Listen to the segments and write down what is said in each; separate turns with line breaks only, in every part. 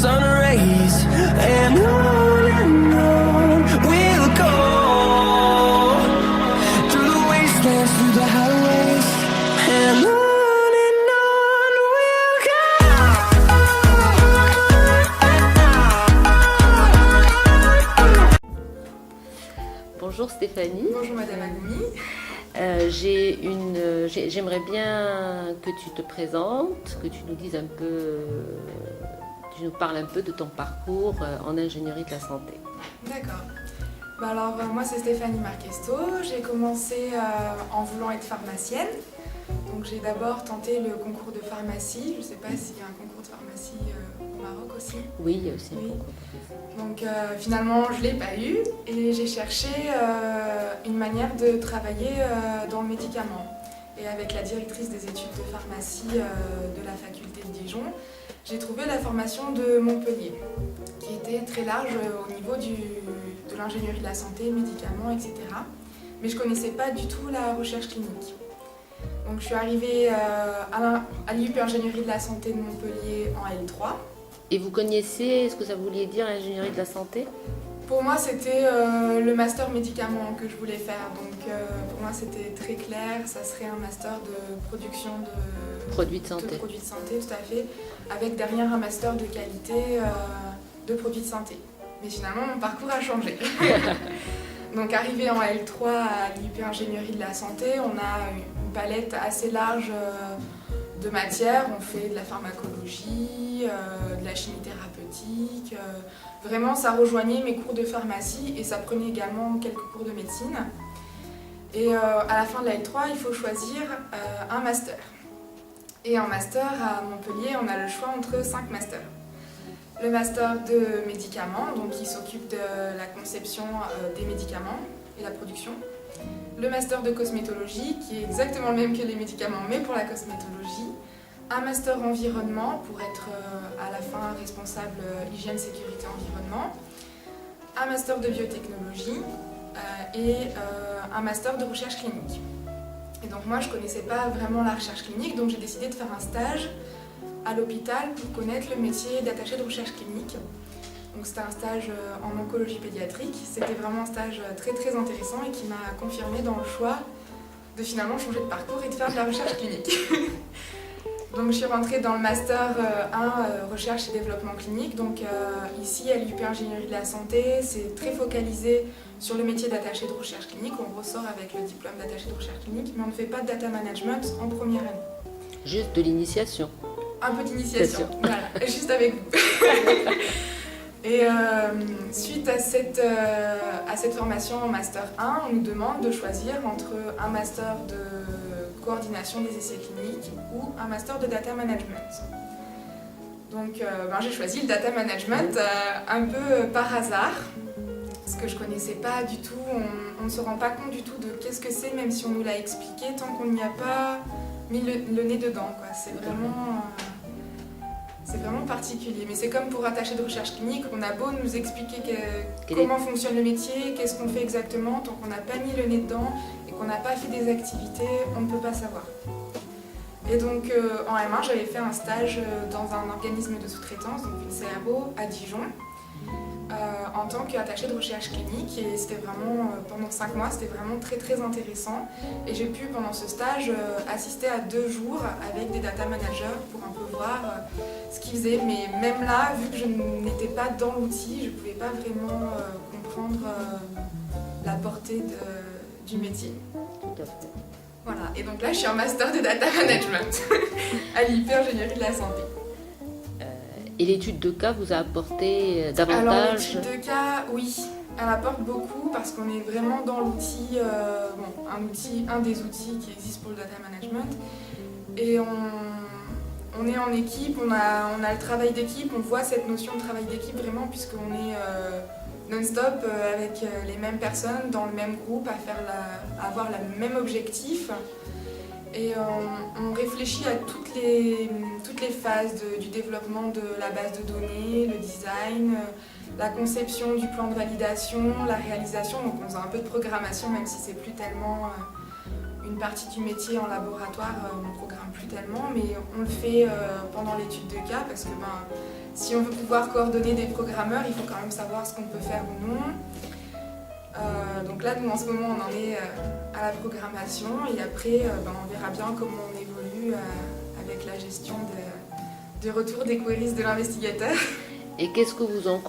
sun rays, and on we'll go, through the wastelands, through the highways, and on we'll go.
Bonjour Stéphanie.
Bonjour Madame Agoumi.
J'aimerais bien que tu te présentes, que tu nous dises un peu, tu nous parles un peu de ton parcours en ingénierie de la santé.
D'accord. Alors moi c'est Stéphanie Marquesto, j'ai commencé en voulant être pharmacienne. Donc j'ai d'abord tenté le concours de pharmacie, je ne sais pas s'il y a un concours de pharmacie au Maroc aussi.
Oui, il y a aussi un concours.
Donc finalement je ne l'ai pas eu et j'ai cherché une manière de travailler dans le médicament. Et avec la directrice des études de pharmacie de la faculté de Dijon, j'ai trouvé la formation de Montpellier, qui était très large au niveau de l'ingénierie de la santé, médicaments, etc. Mais je ne connaissais pas du tout la recherche clinique. Donc je suis arrivée à l'IUP Ingénierie de la santé de Montpellier en L3.
Et vous connaissiez ce que ça voulait dire l'ingénierie de la santé ?
Pour moi, c'était le master médicaments que je voulais faire. Donc pour moi, c'était très clair. Ça serait un master de production de
produits de santé.
Tout à fait. Avec derrière un master de qualité de produits de santé. Mais finalement, mon parcours a changé. Donc arrivé en L3 à l'IUP Ingénierie de la santé, on a une palette assez large de matières. On fait de la pharmacologie, de la chimie thérapeutique. Vraiment, ça rejoignait mes cours de pharmacie et ça prenait également quelques cours de médecine. Et à la fin de la L3, il faut choisir un master. Et en master à Montpellier, on a le choix entre 5 masters. Le master de médicaments, donc qui s'occupe de la conception des médicaments et la production. Le master de cosmétologie, qui est exactement le même que les médicaments, mais pour la cosmétologie. Un master environnement, pour être à la fin responsable hygiène, sécurité, environnement. Un master de biotechnologie et un master de recherche clinique. Et donc moi, je ne connaissais pas vraiment la recherche clinique, donc j'ai décidé de faire un stage à l'hôpital pour connaître le métier d'attaché de recherche clinique. Donc c'était un stage en oncologie pédiatrique. C'était vraiment un stage très très intéressant et qui m'a confirmé dans le choix de finalement changer de parcours et de faire de la recherche clinique. Donc je suis rentrée dans le master 1 recherche et développement clinique. Donc ici à l'IUP Ingénierie de la santé, c'est très focalisé sur le métier d'attaché de recherche clinique. On ressort avec le diplôme d'attaché de recherche clinique, mais on ne fait pas de data management en première année.
Juste de l'initiation.
Un peu d'initiation, voilà, juste avec vous. Et suite à cette formation en Master 1, on nous demande de choisir entre un Master de coordination des essais cliniques ou un Master de Data Management. Donc j'ai choisi le Data Management un peu par hasard, parce que je ne connaissais pas du tout, on ne se rend pas compte du tout de qu'est-ce que c'est, même si on nous l'a expliqué, tant qu'on n'y a pas mis le nez dedans, quoi. C'est vraiment particulier, mais c'est comme pour attacher de recherche clinique, on a beau nous expliquer comment fonctionne le métier, qu'est-ce qu'on fait exactement, tant qu'on n'a pas mis le nez dedans et qu'on n'a pas fait des activités, on ne peut pas savoir. Et donc en M1, j'avais fait un stage dans un organisme de sous-traitance, donc une CRO à Dijon, en tant qu'attaché de recherche clinique, et c'était vraiment, pendant 5 mois, c'était vraiment très très intéressant. Et j'ai pu pendant ce stage assister à 2 jours avec des data managers pour un peu voir ce qu'ils faisaient. Mais même là, vu que je n'étais pas dans l'outil, je ne pouvais pas vraiment comprendre la portée du métier.
Tout à fait.
Voilà, et donc là je suis en master de data management à l'IUP Ingénierie de la santé.
Et l'étude de cas vous a apporté davantage?
Alors l'étude de cas, oui, elle apporte beaucoup parce qu'on est vraiment dans l'outil, un des outils qui existe pour le data management. Et on est en équipe, on a le travail d'équipe, on voit cette notion de travail d'équipe vraiment puisqu'on est non-stop avec les mêmes personnes dans le même groupe à avoir le même objectif. Et on réfléchit à toutes les phases du développement de la base de données, le design, la conception du plan de validation, la réalisation. Donc on faisait un peu de programmation, même si c'est plus tellement une partie du métier en laboratoire, on ne programme plus tellement, mais on le fait pendant l'étude de cas parce que Si on veut pouvoir coordonner des programmeurs, il faut quand même savoir ce qu'on peut faire ou non. Donc là, nous en ce moment, on en est à la programmation et après, on verra bien comment on évolue avec la gestion du retour des queries de l'investigateur.
Et qu'est-ce que vous en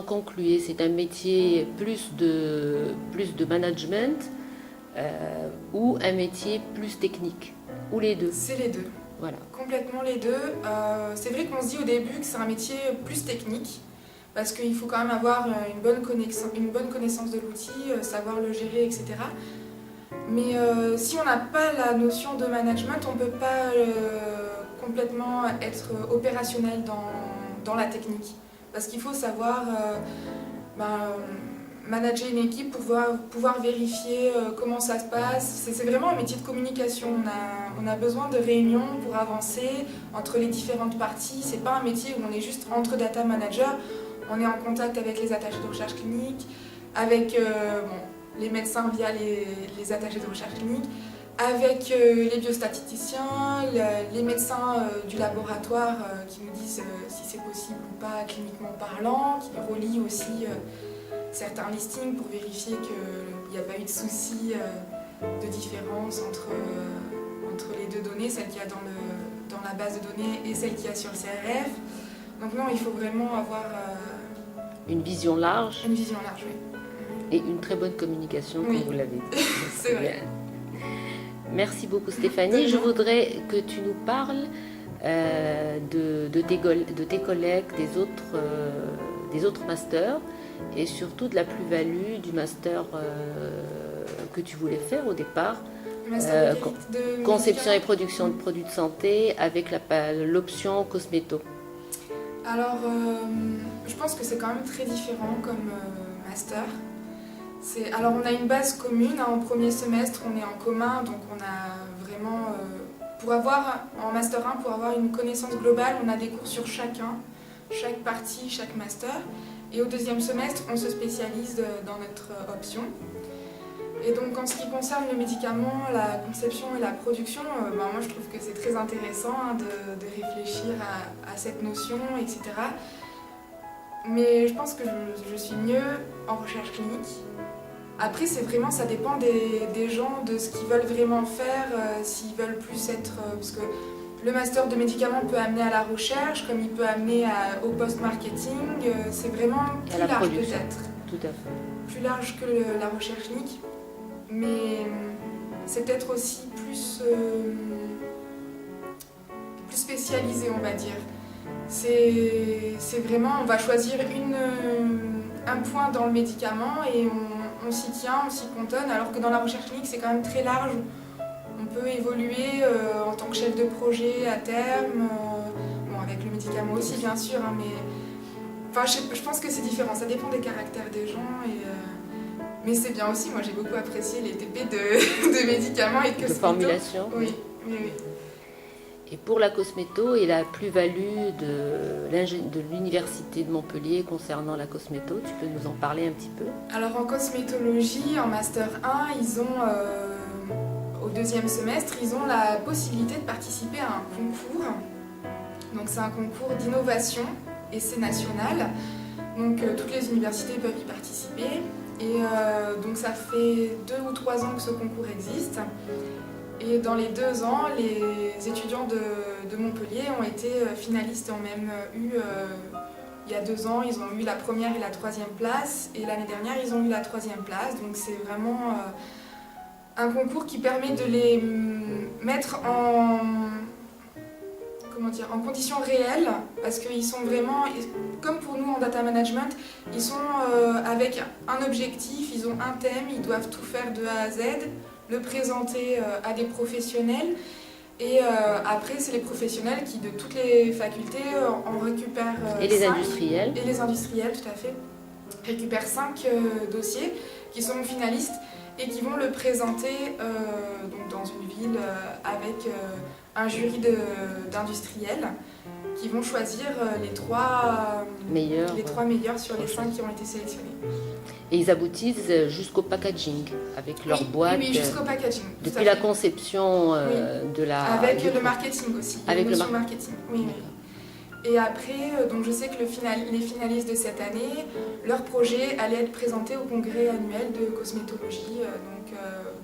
concluez? C'est un métier plus de management ou un métier plus technique? Ou les deux?
C'est les deux.
Voilà.
Complètement les deux. C'est vrai qu'on se dit au début que c'est un métier plus technique, parce qu'il faut quand même avoir une bonne connaissance de l'outil, savoir le gérer, etc. Mais si on n'a pas la notion de management, on ne peut pas complètement être opérationnel dans la technique. Parce qu'il faut savoir manager une équipe pour pouvoir vérifier comment ça se passe. C'est vraiment un métier de communication. On a besoin de réunions pour avancer entre les différentes parties. C'est pas un métier où on est juste entre data managers. On est en contact avec les attachés de recherche clinique, avec les médecins via les attachés de recherche clinique, avec les biostatisticiens, les médecins du laboratoire qui nous disent si c'est possible ou pas cliniquement parlant, qui relient aussi certains listings pour vérifier qu'il n'y a pas eu de soucis de différence entre les deux données, celle qu'il y a dans la base de données et celle qu'il y a sur le CRF. Donc non, il faut vraiment avoir
une vision large.
Une vision large, oui.
Et une très bonne communication,
Oui.
comme vous l'avez dit.
C'est vrai.
Merci beaucoup Stéphanie. Je voudrais que tu nous parles de tes collègues des autres masters et surtout de la plus-value du master que tu voulais faire au départ.
Master de
Conception et production de produits de santé avec l'option cosméto.
Alors, je pense que c'est quand même très différent comme master. Alors, on a une base commune. En premier semestre, on est en commun, donc on a vraiment... en Master 1, pour avoir une connaissance globale, on a des cours sur chaque partie, chaque master. Et au deuxième semestre, on se spécialise dans notre option. Et donc, en ce qui concerne le médicament, la conception et la production, moi je trouve que c'est très intéressant de réfléchir à cette notion, etc. Mais je pense que je suis mieux en recherche clinique. Après, ça dépend des gens, de ce qu'ils veulent vraiment faire, s'ils veulent plus être... parce que le master de médicaments peut amener à la recherche, comme il peut amener au post-marketing. C'est vraiment plus large peut-être.
Tout à fait.
Plus large que la recherche clinique. Mais c'est peut-être aussi plus spécialisé, on va dire. C'est vraiment, on va choisir un point dans le médicament et on s'y tient, on s'y cantonne, alors que dans la recherche clinique, c'est quand même très large. On peut évoluer en tant que chef de projet à terme, avec le médicament aussi bien sûr, hein, mais enfin, je pense que c'est différent, ça dépend des caractères des gens. Mais c'est bien aussi, moi j'ai beaucoup apprécié les TP de médicaments et de cosméto.
De formulation.
Oui.
Et pour la cosméto et la plus-value de l'université de Montpellier concernant la cosméto, tu peux nous en parler un petit peu?
Alors en cosmétologie, en Master 1, ils ont, au deuxième semestre, ils ont la possibilité de participer à un concours. Donc c'est un concours d'innovation et c'est national. Donc toutes les universités peuvent y participer. Et donc ça fait 2 ou 3 ans que ce concours existe. Et dans les 2 ans, les étudiants de Montpellier ont été finalistes et ont même eu, il y a 2 ans, ils ont eu la première et la 3e place. Et l'année dernière, ils ont eu la 3e place. Donc c'est vraiment un concours qui permet de les mettre en conditions réelles, parce qu'ils sont vraiment, comme pour nous en data management, ils sont avec un objectif, ils ont un thème, ils doivent tout faire de A à Z, le présenter à des professionnels, et après c'est les professionnels qui de toutes les facultés en récupèrent
et les
5,
industriels.
Et les industriels, tout à fait, récupèrent 5 dossiers qui sont finalistes et qui vont le présenter donc dans une ville avec un jury d'industriels qui vont choisir les 3 meilleurs sur les 5 qui ont été sélectionnés.
Et ils aboutissent jusqu'au packaging avec leur boîte.
Oui, jusqu'au packaging.
Depuis la conception de la...
Avec le marketing aussi.
Avec le
marketing. Oui. Et après, donc je sais que les finalistes de cette année, leur projet allait être présenté au congrès annuel de cosmétologie,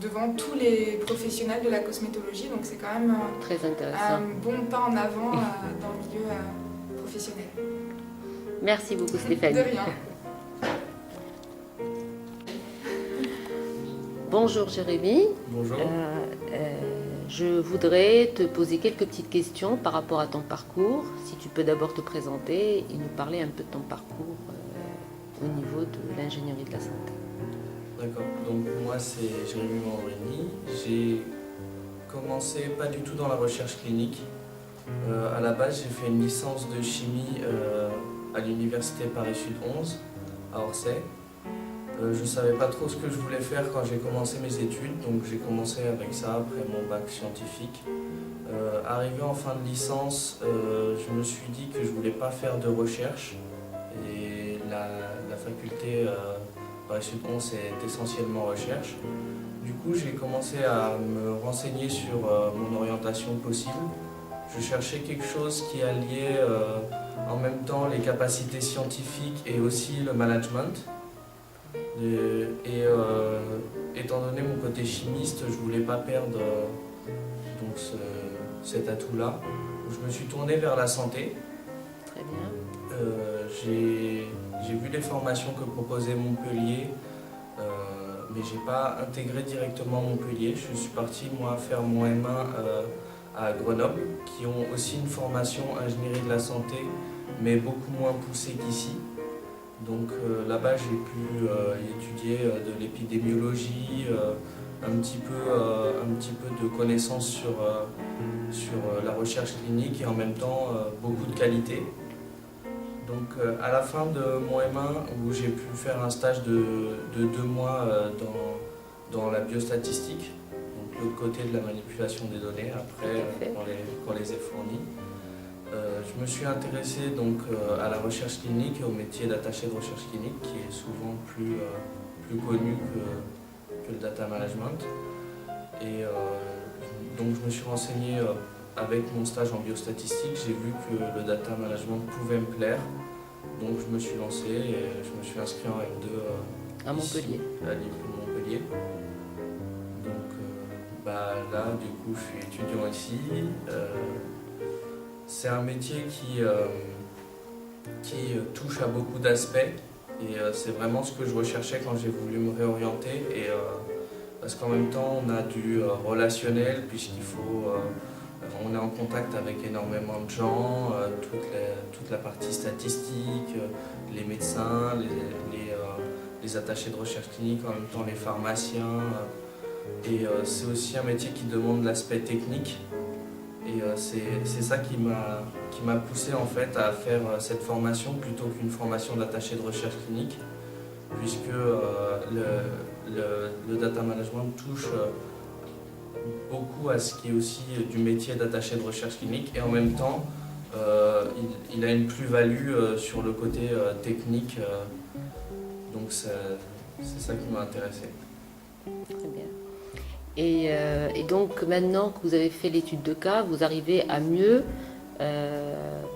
devant tous les professionnels de la cosmétologie. Donc c'est quand même
Très
un
intéressant.
bon pas en avant dans le milieu professionnel.
Merci beaucoup Stéphanie.
De rien.
Bonjour Jérémy.
Bonjour.
Je voudrais te poser quelques petites questions par rapport à ton parcours. Si tu peux d'abord te présenter et nous parler un peu de ton parcours au niveau de l'ingénierie de la santé.
D'accord. Donc moi c'est Jérémy Mambrini. J'ai commencé pas du tout dans la recherche clinique. À la base j'ai fait une licence de chimie à l'université Paris-Sud 11 à Orsay. Je ne savais pas trop ce que je voulais faire quand j'ai commencé mes études, donc j'ai commencé avec ça après mon bac scientifique. Arrivé en fin de licence, je me suis dit que je ne voulais pas faire de recherche et la faculté Paris-Sud 11 est essentiellement recherche. Du coup, j'ai commencé à me renseigner sur mon orientation possible. Je cherchais quelque chose qui alliait en même temps les capacités scientifiques et aussi le management. Étant donné mon côté chimiste, je ne voulais pas perdre donc cet atout-là. Je me suis tourné vers la santé.
Très bien.
J'ai vu les formations que proposait Montpellier, mais je n'ai pas intégré directement Montpellier. Je suis parti moi faire mon M1 à Grenoble, qui ont aussi une formation ingénierie de la santé, mais beaucoup moins poussée qu'ici. Donc là-bas, j'ai pu étudier de l'épidémiologie, un petit peu de connaissances sur la recherche clinique et en même temps beaucoup de qualité. Donc à la fin de mon M1, où j'ai pu faire un stage de 2 mois dans la biostatistique, donc l'autre côté de la manipulation des données, après qu'on les ait fournies. Je me suis intéressé donc à la recherche clinique et au métier d'attaché de recherche clinique qui est souvent plus connu que le data management. Et donc je me suis renseigné avec mon stage en biostatistique, j'ai vu que le data management pouvait me plaire. Donc je me suis lancé et je me suis inscrit en M2
À Montpellier.
à l'IFU de Montpellier. Donc là du coup je suis étudiant ici. C'est un métier qui touche à beaucoup d'aspects et c'est vraiment ce que je recherchais quand j'ai voulu me réorienter. Parce qu'en même temps, on a du relationnel puisqu'il faut, on est en contact avec énormément de gens, toute la partie statistique, les médecins, les attachés de recherche clinique, en même temps les pharmaciens. Et c'est aussi un métier qui demande l'aspect technique. Et c'est ça qui m'a poussé en fait à faire cette formation plutôt qu'une formation d'attaché de recherche clinique, puisque le data management touche beaucoup à ce qui est aussi du métier d'attaché de recherche clinique et en même temps il a une plus-value sur le côté technique, donc c'est ça qui m'a intéressé.
Très bien. Et donc maintenant que vous avez fait l'étude de cas, vous arrivez à mieux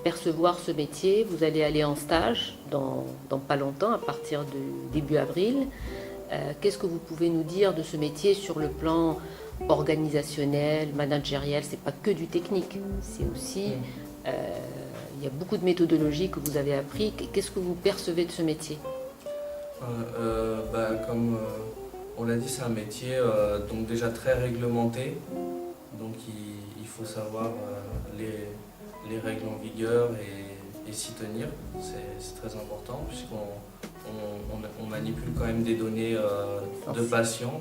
percevoir ce métier. Vous allez aller en stage dans pas longtemps, à partir de début avril. Qu'est-ce que vous pouvez nous dire de ce métier sur le plan organisationnel, managériel? C'est pas que du technique, c'est aussi il y a beaucoup de méthodologies que vous avez appris. Qu'est-ce que vous percevez de ce métier?
Comme on l'a dit, c'est un métier donc déjà très réglementé, donc il faut savoir les règles en vigueur et s'y tenir, c'est très important puisqu'on manipule quand même des données de patients.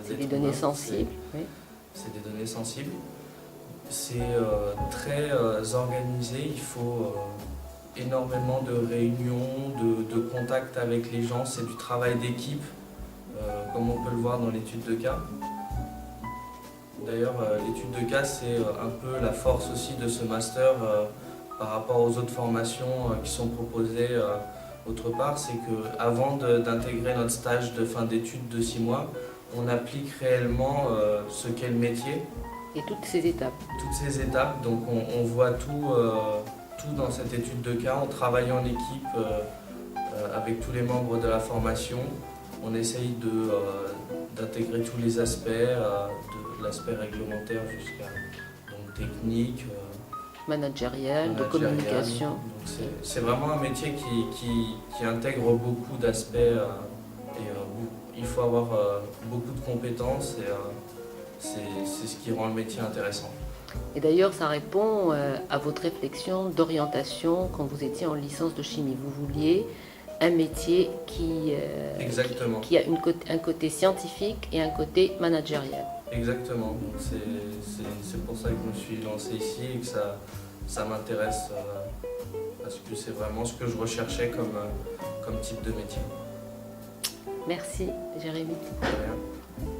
C'est des données sensibles. Oui.
C'est des données sensibles. C'est très organisé, il faut énormément de réunions, de contacts avec les gens, c'est du travail d'équipe. Comme on peut le voir dans l'étude de cas. D'ailleurs, l'étude de cas, c'est un peu la force aussi de ce master par rapport aux autres formations qui sont proposées autre part. C'est qu'avant d'intégrer notre stage de fin d'études de 6 mois, on applique réellement ce qu'est le métier.
Et toutes ces étapes.
Toutes ces étapes, donc on voit tout surtout dans cette étude de cas, on travaille en équipe avec tous les membres de la formation. On essaye d'intégrer tous les aspects, de l'aspect réglementaire jusqu'à donc technique,
Managériale, de
managérial.
communication.
Donc c'est vraiment un métier qui intègre beaucoup d'aspects et il faut avoir beaucoup de compétences et c'est ce qui rend le métier intéressant.
Et d'ailleurs, ça répond à votre réflexion d'orientation quand vous étiez en licence de chimie. Vous vouliez un métier
Exactement.
qui a un côté scientifique et un côté managérial.
Exactement. Donc c'est pour ça que je me suis lancé ici et que ça m'intéresse parce que c'est vraiment ce que je recherchais comme type de métier.
Merci, Jérémy.
De rien.